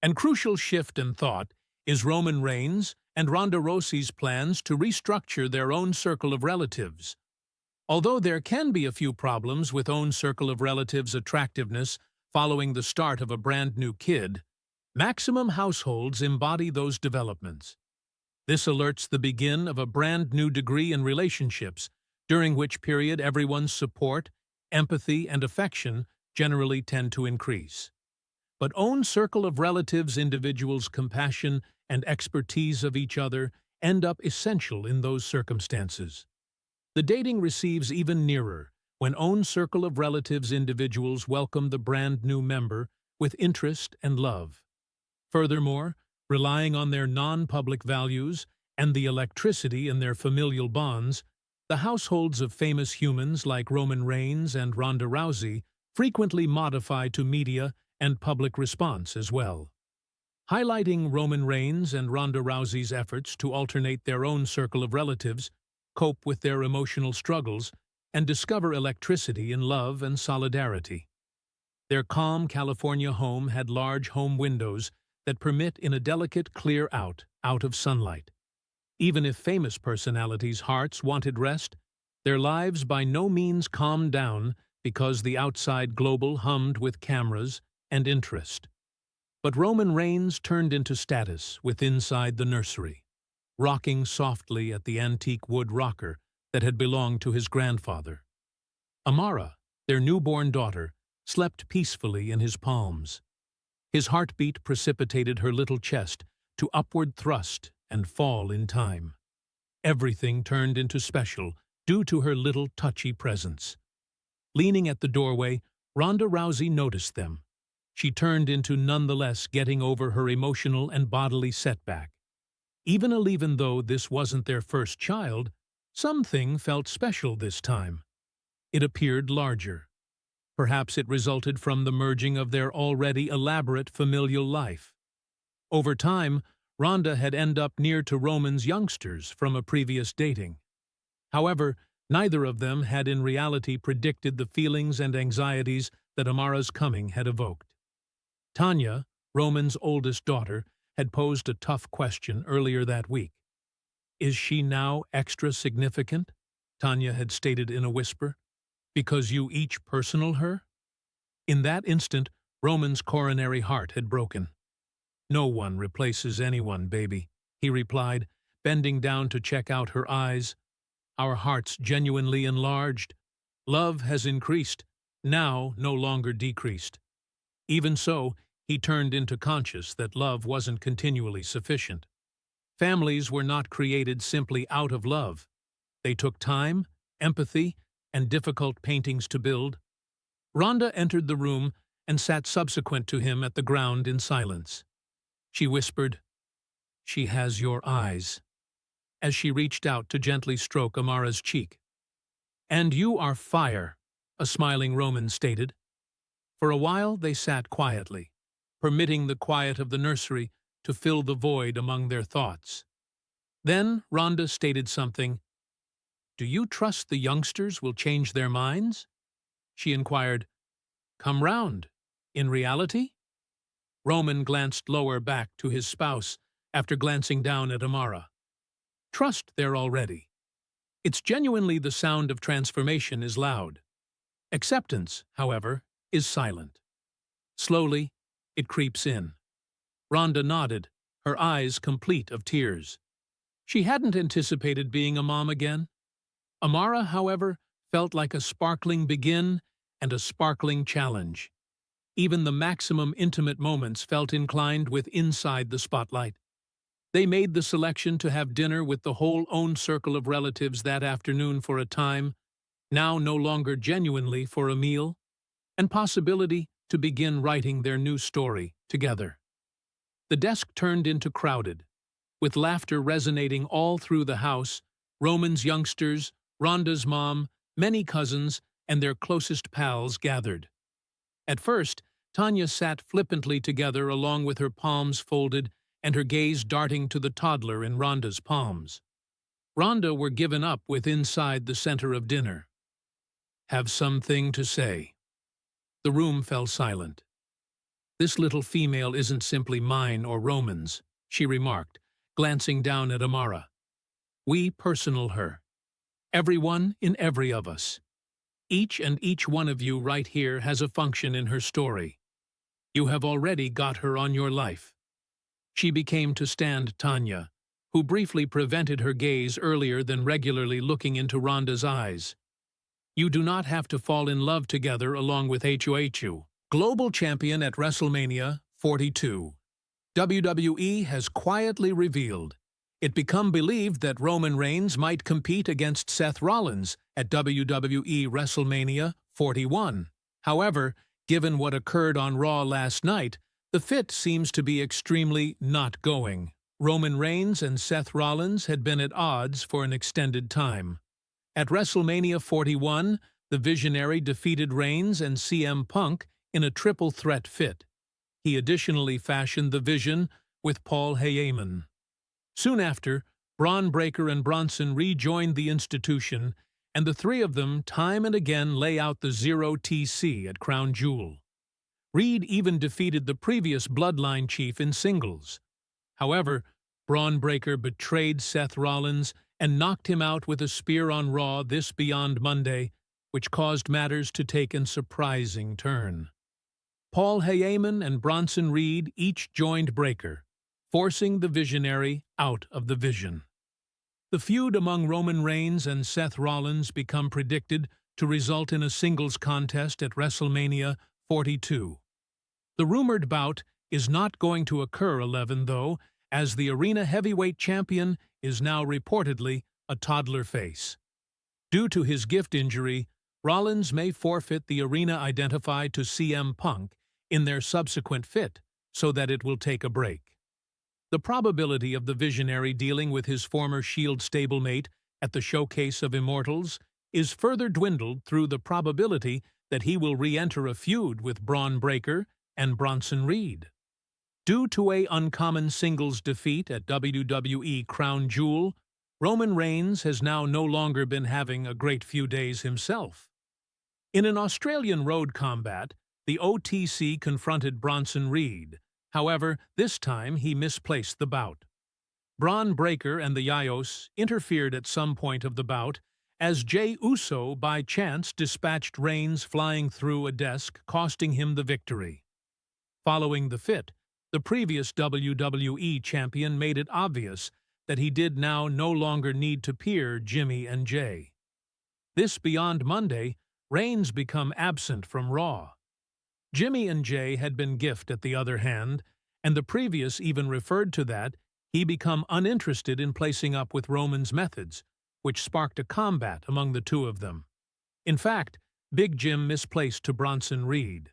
And crucial shift in thought is Roman Reigns and Ronda Rousey's plans to restructure their own circle of relatives. Although there can be a few problems with own circle of relatives' attractiveness following the start of a brand new kid, maximum households embody those developments. This alerts the begin of a brand new degree in relationships, during which period everyone's support, empathy, and affection generally tend to increase. But own circle of relatives' individuals' compassion and expertise of each other end up essential in those circumstances. The dating receives even nearer when own circle of relatives' individuals welcome the brand new member with interest and love. Furthermore, relying on their non-public values and the electricity in their familial bonds, the households of famous humans like Roman Reigns and Ronda Rousey frequently modify to media and public response as well. Highlighting Roman Reigns and Ronda Rousey's efforts to alternate their own circle of relatives, cope with their emotional struggles, and discover electricity in love and solidarity. Their calm California home had large home windows that permit in a delicate clear out of sunlight. Even if famous personalities' hearts wanted rest, their lives by no means calmed down because the outside global hummed with cameras and interest. But Roman Reigns turned into status with inside the nursery, rocking softly at the antique wood rocker that had belonged to his grandfather. Amara, their newborn daughter, slept peacefully in his palms. His heartbeat precipitated her little chest to upward thrust and fall in time. Everything turned into special due to her little touchy presence. Leaning at the doorway, Ronda Rousey noticed them. She turned into nonetheless getting over her emotional and bodily setback. Even though this wasn't their first child, something felt special this time. It appeared larger. Perhaps it resulted from the merging of their already elaborate familial life. Over time, Ronda had ended up near to Roman's youngsters from a previous dating. However, neither of them had in reality predicted the feelings and anxieties that Amara's coming had evoked. Tanya, Roman's oldest daughter, had posed a tough question earlier that week. "Is she now extra significant?" Tanya had stated in a whisper. "Because you each personal her?" In that instant, Roman's coronary heart had broken. "No one replaces anyone, baby," he replied, bending down to check out her eyes. "Our hearts genuinely enlarged. Love has increased, now no longer decreased." Even so, he turned into conscious that love wasn't continually sufficient. Families were not created simply out of love. They took time, empathy, and difficult paintings to build. Ronda entered the room and sat subsequent to him at the ground in silence. She whispered, "She has your eyes," as she reached out to gently stroke Amara's cheek. "And you are fire," a smiling Roman stated. For a while they sat quietly, permitting the quiet of the nursery to fill the void among their thoughts. Then Ronda stated something. "Do you trust the youngsters will change their minds?" She inquired. "Come round. In reality?" Roman glanced lower back to his spouse after glancing down at Amara. "Trust there already. It's genuinely the sound of transformation is loud. Acceptance, however, is silent. Slowly, it creeps in." Ronda nodded, her eyes complete of tears. She hadn't anticipated being a mom again. Amara, however, felt like a sparkling begin and a sparkling challenge. Even the maximum intimate moments felt inclined with inside the spotlight. They made the selection to have dinner with the whole own circle of relatives that afternoon for a time, now no longer genuinely for a meal, and possibility to begin writing their new story together. The desk turned into crowded, with laughter resonating all through the house. Roman's youngsters, Ronda's mom, many cousins, and their closest pals gathered. At first, Tanya sat flippantly together along with her palms folded and her gaze darting to the toddler in Ronda's palms. Ronda were given up with inside the center of dinner. "Have something to say." The room fell silent. This little female isn't simply mine or Roman's, she remarked, glancing down at Amara. We personal her. Everyone in every of us. Each one of you right here has a function in her story. You have already got her on your life. She became to stand Tanya, who briefly prevented her gaze earlier than regularly looking into Ronda's eyes. You do not have to fall in love together along with HOHU. Global champion at WrestleMania 42. WWE has quietly revealed it become believed that Roman Reigns might compete against Seth Rollins at WWE WrestleMania 41. However, given what occurred on Raw last night, the fit seems to be extremely not going. Roman Reigns and Seth Rollins had been at odds for an extended time. At WrestleMania 41, the Visionary defeated Reigns and CM Punk in a triple threat fit. He additionally fashioned the Vision with Paul Heyman. Soon after, Braun Breaker and Bronson rejoined the institution, and the three of them time and again lay out the Zero TC at Crown Jewel. Reed even defeated the previous Bloodline chief in singles. However, Braun Breaker betrayed Seth Rollins and knocked him out with a spear on Raw this Beyond Monday, which caused matters to take a surprising turn. Paul Heyman and Bronson Reed each joined Breaker, forcing the Visionary out of the Vision. The feud among Roman Reigns and Seth Rollins become predicted to result in a singles contest at WrestleMania 42. The rumored bout is not going to occur 11 though, as the Arena Heavyweight Champion is now reportedly a toddler face. Due to his gift injury, Rollins may forfeit the arena identified to CM Punk in their subsequent fit, so that it will take a break. The probability of the Visionary dealing with his former Shield stablemate at the Showcase of Immortals is further dwindled through the probability that he will re-enter a feud with Braun Breaker and Bronson Reed. Due to an uncommon singles defeat at WWE Crown Jewel, Roman Reigns has now no longer been having a great few days himself. In an Australian road combat, the OTC confronted Bronson Reed. However, this time he misplaced the bout. Braun Breaker and the Yayos interfered at some point of the bout, as Jey Uso by chance dispatched Reigns flying through a desk, costing him the victory. Following the fit, the previous WWE champion made it obvious that he did now no longer need to peer Jimmy and Jey. This Beyond Monday, Reigns become absent from Raw. Jimmy and Jey had been gift at the other hand, and the previous even referred to that he become uninterested in placing up with Roman's methods, which sparked a combat among the two of them. In fact, Big Jim misplaced to Bronson Reed.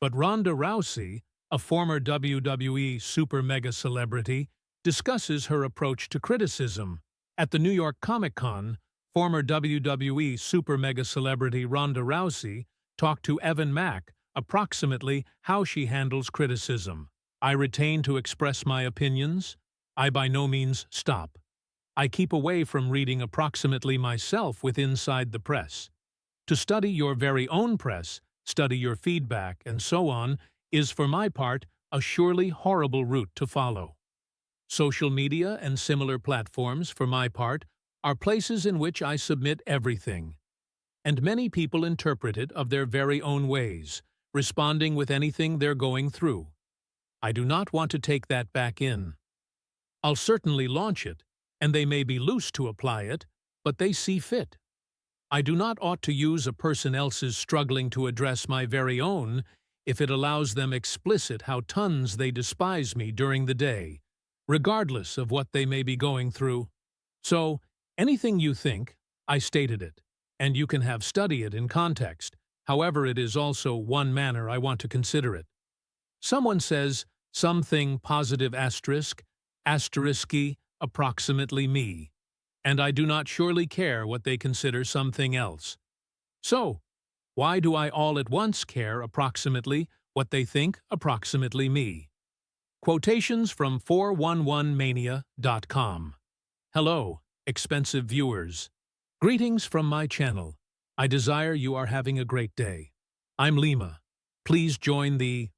But Ronda Rousey, a former WWE super mega celebrity, discusses her approach to criticism. At the New York Comic-Con, former WWE super mega celebrity Ronda Rousey talked to Evan Mack approximately how she handles criticism. I retain to express my opinions. I by no means stop. I keep away from reading approximately myself with Inside the Press. To study your very own press, study your feedback, and so on, is for my part a surely horrible route to follow. Social media and similar platforms, for my part, are places in which I submit everything. And many people interpret it of their very own ways, responding with anything they're going through. I do not want to take that back in. I'll certainly launch it, and they may be loose to apply it, but they see fit. I do not ought to use a person else's struggling to address my very own if it allows them explicit how tons they despise me during the day, regardless of what they may be going through. So, anything you think, I stated it, and you can have study it in context. However, it is also one manner I want to consider it. Someone says something positive asterisky, approximately me, and I do not surely care what they consider something else. So, why do I all at once care approximately what they think approximately me? Quotations from 411mania.com. Hello, expensive viewers. Greetings from my channel. I desire you are having a great day. I'm Lima. Please join the